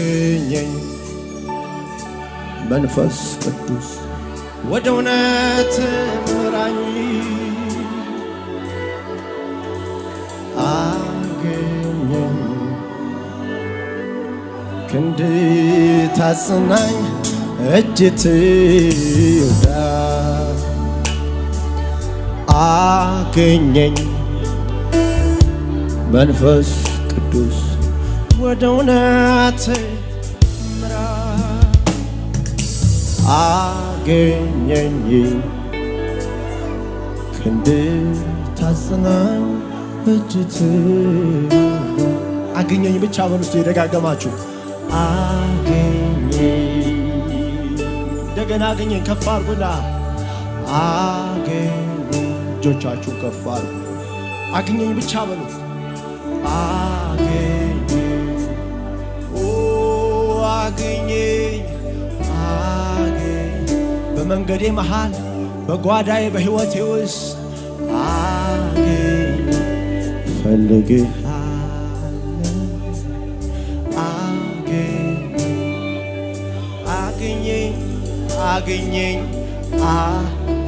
አገኘኝ መንፈስ ቅዱስ ወደ እውነት ምራኝ አገኘኝ ክንድ ታጽናኝ እጅ ትርዳ አገኘኝ መንፈስ ቅዱስ ወደ እውነት ምራ አገኘኝ ክንድ ታጽናኝ እጅ ትርዳ አገኘኝ ብቻ በሉ እስቲ የደጋገማችሁ አገኘኝ እንደገና አገኘኝ ከፍ አድርጉና አገኘኝ እጆቻችሁን ከፍ አድርጉ አገኘኝ ብቻ በሉ አገኘኝ አገኘኝ በመንገዴ መሃል በጓዳዬ በሕይወቴ ውስጥ አገኘኝ ፈልግሃለሁ አገኘኝ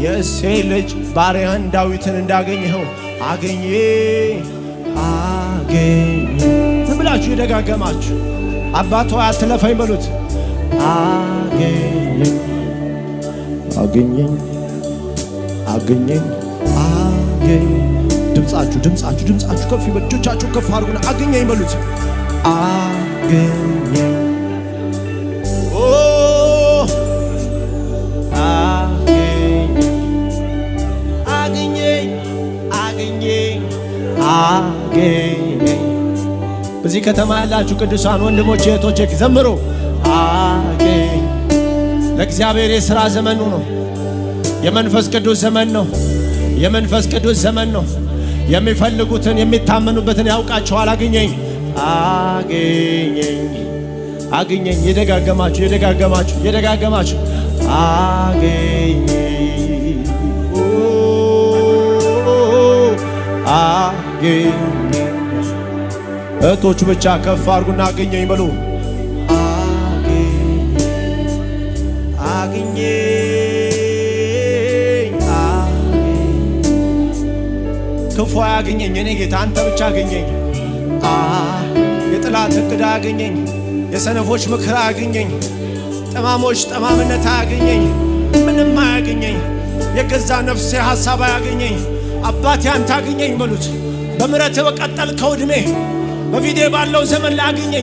የእሴይ ልጅ ባሪያህን ዳዊትን እንዳገኘኸው አገኘኝ ዝም ብላችሁ የደጋገማችሁ አባቶ አትለፈኝ በሉት አገኘኝ ድምፃችሁ ከፍ ይበል እጆቻችሁ ከፍ አድርጉና አገኘኝ በሉት አገኘኝ በዚህ ከተማ ያላችሁ ቅዱሳን ወንድሞች እህቶች ዘምሩ አገኘኝ ለእግዚአብሔር የሥራ ዘመኑ ነው የመንፈስ ቅዱስ ዘመን ነው የመንፈስ ቅዱስ ዘመን ነው የሚፈልጉትን የሚታመኑበትን ያውቃቸዋል አገኘኝ የደጋገማችሁ አገኘኝ እህቶቹ ብቻ ከፍ አድርጉና አገኘኝ በሉ ክፉ አያገኘኝ እኔ ጌታ አንተ ብቻ አገኘኝ የጥላት እቅድ አያገኘኝ የሰነፎች ምክር አያገኘኝ ጠማሞች ጠማምነት አያገኘኝ ምንም አያገኘኝ የገዛ ነፍሴ ሐሳብ አያገኘኝ አባቴ አንተ አገኘኝ በሉት በምሕረት በቀጠልከው ዕድሜ በፊቴ ባለው ዘመን ላይ አገኘኝ